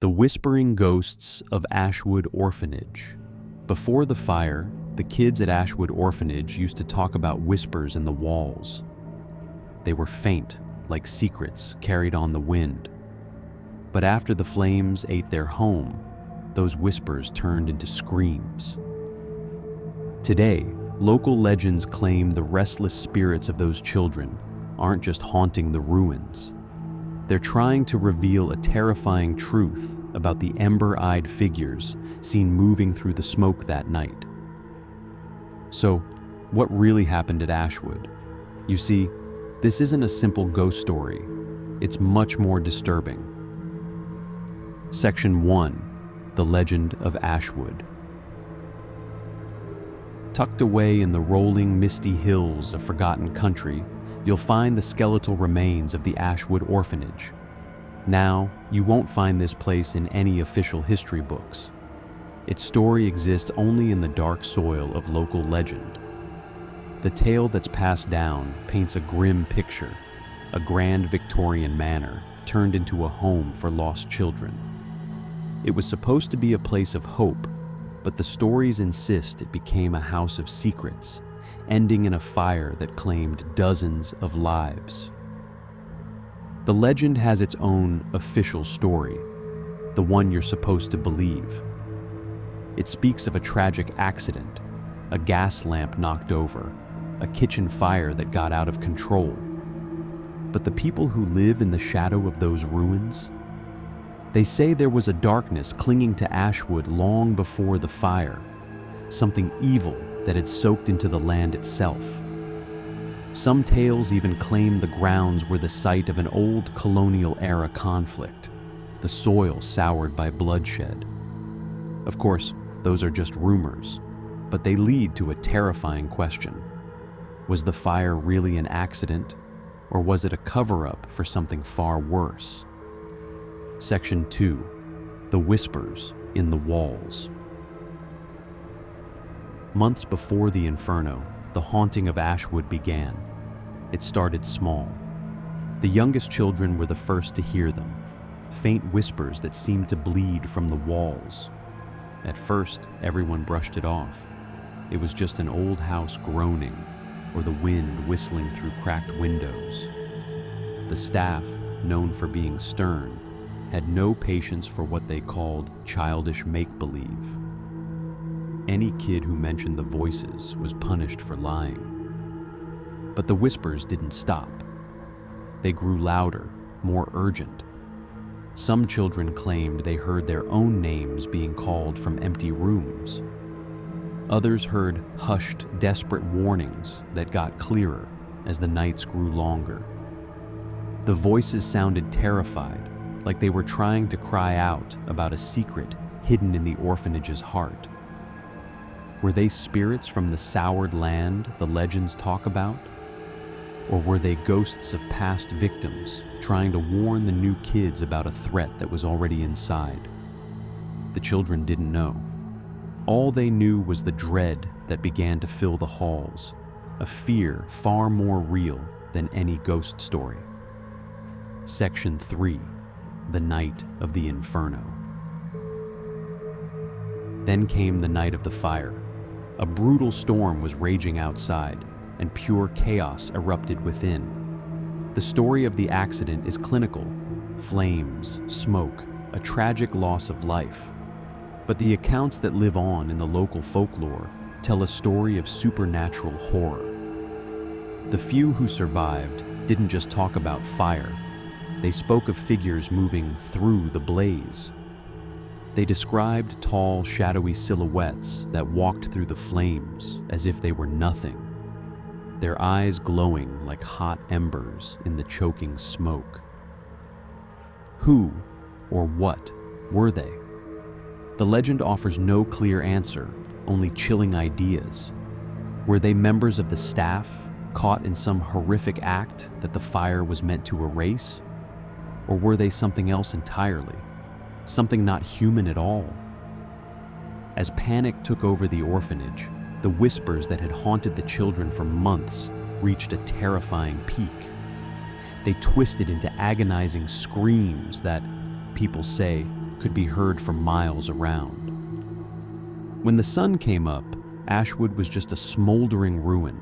The Whispering Ghosts of Ashwood Orphanage. Before the fire, the kids at Ashwood Orphanage used to talk about whispers in the walls. They were faint, like secrets carried on the wind. But after the flames ate their home, those whispers turned into screams. Today, local legends claim the restless spirits of those children aren't just haunting the ruins. They're trying to reveal a terrifying truth about the ember-eyed figures seen moving through the smoke that night. So, what really happened at Ashwood? You see, this isn't a simple ghost story. It's much more disturbing. Section 1. The Legend of Ashwood. Tucked away in the rolling, misty hills of forgotten country, you'll find the skeletal remains of the Ashwood Orphanage. Now, you won't find this place in any official history books. Its story exists only in the dark soil of local legend. The tale that's passed down paints a grim picture, a grand Victorian manor turned into a home for lost children. It was supposed to be a place of hope, but the stories insist it became a house of secrets, ending in a fire that claimed dozens of lives. The legend has its own official story, the one you're supposed to believe. It speaks of a tragic accident, a gas lamp knocked over, a kitchen fire that got out of control. But the people who live in the shadow of those ruins, they say there was a darkness clinging to Ashwood long before the fire, something evil that had soaked into the land itself. Some tales even claim the grounds were the site of an old colonial-era conflict, the soil soured by bloodshed. Of course, those are just rumors, but they lead to a terrifying question. Was the fire really an accident, or was it a cover-up for something far worse? Section 2. The Whispers in the Walls. Months before the inferno, the haunting of Ashwood began. It started small. The youngest children were the first to hear them, faint whispers that seemed to bleed from the walls. At first, everyone brushed it off. It was just an old house groaning, or the wind whistling through cracked windows. The staff, known for being stern, had no patience for what they called childish make-believe. Any kid who mentioned the voices was punished for lying. But the whispers didn't stop. They grew louder, more urgent. Some children claimed they heard their own names being called from empty rooms. Others heard hushed, desperate warnings that got clearer as the nights grew longer. The voices sounded terrified, like they were trying to cry out about a secret hidden in the orphanage's heart. Were they spirits from the soured land the legends talk about? Or were they ghosts of past victims trying to warn the new kids about a threat that was already inside? The children didn't know. All they knew was the dread that began to fill the halls, a fear far more real than any ghost story. Section 3. The Night of the Inferno. Then came the night of the fire. A brutal storm was raging outside, and pure chaos erupted within. The story of the accident is clinical: flames, smoke, a tragic loss of life. But the accounts that live on in the local folklore tell a story of supernatural horror. The few who survived didn't just talk about fire. They spoke of figures moving through the blaze. They described tall, shadowy silhouettes that walked through the flames as if they were nothing, their eyes glowing like hot embers in the choking smoke. Who or what were they? The legend offers no clear answer, only chilling ideas. Were they members of the staff, caught in some horrific act that the fire was meant to erase? Or were they something else entirely? Something not human at all? As panic took over the orphanage, the whispers that had haunted the children for months reached a terrifying peak. They twisted into agonizing screams that, people say, could be heard for miles around. When the sun came up, Ashwood was just a smoldering ruin.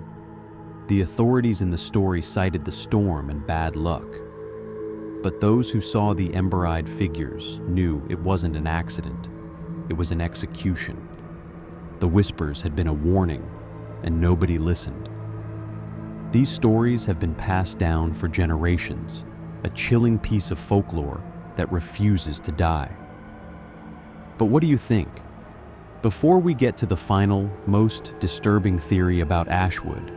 The authorities in the story cited the storm and bad luck. But those who saw the ember-eyed figures knew it wasn't an accident. It was an execution. The whispers had been a warning, and nobody listened. These stories have been passed down for generations, a chilling piece of folklore that refuses to die. But what do you think? Before we get to the final, most disturbing theory about Ashwood,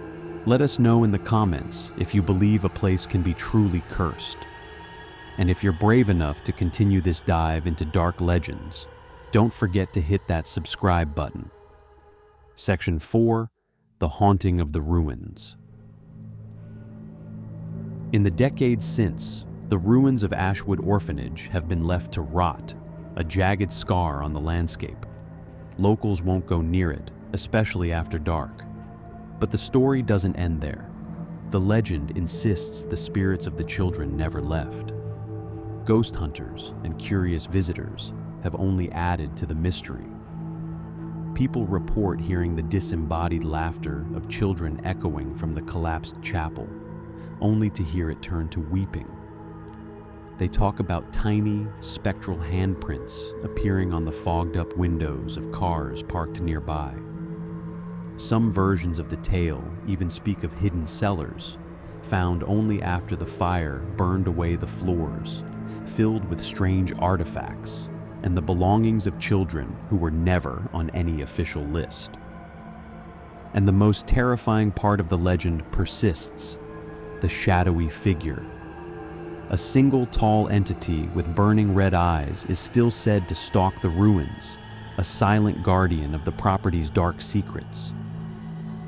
let us know in the comments if you believe a place can be truly cursed. And if you're brave enough to continue this dive into dark legends, don't forget to hit that subscribe button. Section 4, The Haunting of the Ruins. In the decades since, the ruins of Ashwood Orphanage have been left to rot, a jagged scar on the landscape. Locals won't go near it, especially after dark. But the story doesn't end there. The legend insists the spirits of the children never left. Ghost hunters and curious visitors have only added to the mystery. People report hearing the disembodied laughter of children echoing from the collapsed chapel, only to hear it turn to weeping. They talk about tiny, spectral handprints appearing on the fogged-up windows of cars parked nearby. Some versions of the tale even speak of hidden cellars, found only after the fire burned away the floors, filled with strange artifacts and the belongings of children who were never on any official list. And the most terrifying part of the legend persists: the shadowy figure. A single tall entity with burning red eyes is still said to stalk the ruins, a silent guardian of the property's dark secrets.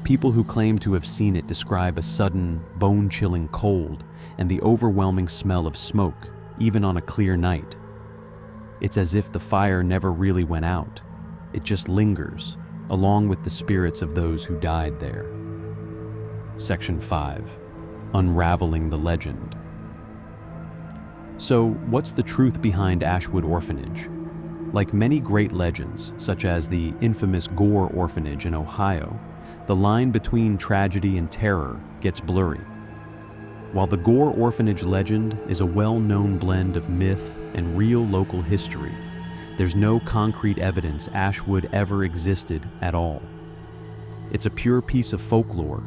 People who claim to have seen it describe a sudden, bone-chilling cold and the overwhelming smell of smoke, even on a clear night. It's as if the fire never really went out. It just lingers, along with the spirits of those who died there. Section 5. Unraveling the legend. So, what's the truth behind Ashwood Orphanage? Like many great legends, such as the infamous Gore Orphanage in Ohio, the line between tragedy and terror gets blurry. While the Gore Orphanage legend is a well-known blend of myth and real local history, there's no concrete evidence Ashwood ever existed at all. It's a pure piece of folklore,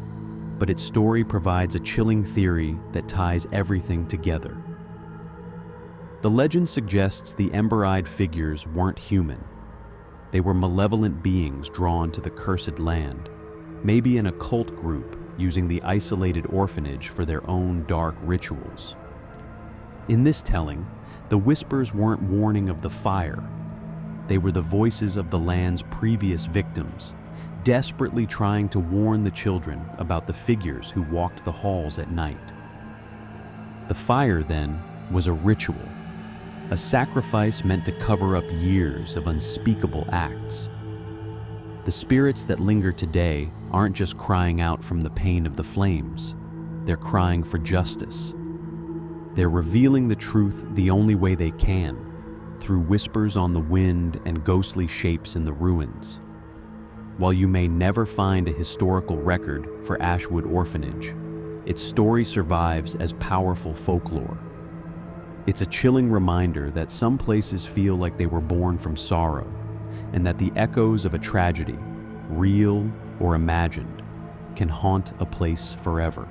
but its story provides a chilling theory that ties everything together. The legend suggests the ember-eyed figures weren't human. They were malevolent beings drawn to the cursed land, maybe an occult group using the isolated orphanage for their own dark rituals. In this telling, the whispers weren't warning of the fire. They were the voices of the land's previous victims, desperately trying to warn the children about the figures who walked the halls at night. The fire, then, was a ritual, a sacrifice meant to cover up years of unspeakable acts. The spirits that linger today aren't just crying out from the pain of the flames. They're crying for justice. They're revealing the truth the only way they can, through whispers on the wind and ghostly shapes in the ruins. While you may never find a historical record for Ashwood Orphanage, its story survives as powerful folklore. It's a chilling reminder that some places feel like they were born from sorrow, and that the echoes of a tragedy, real or imagined, can haunt a place forever.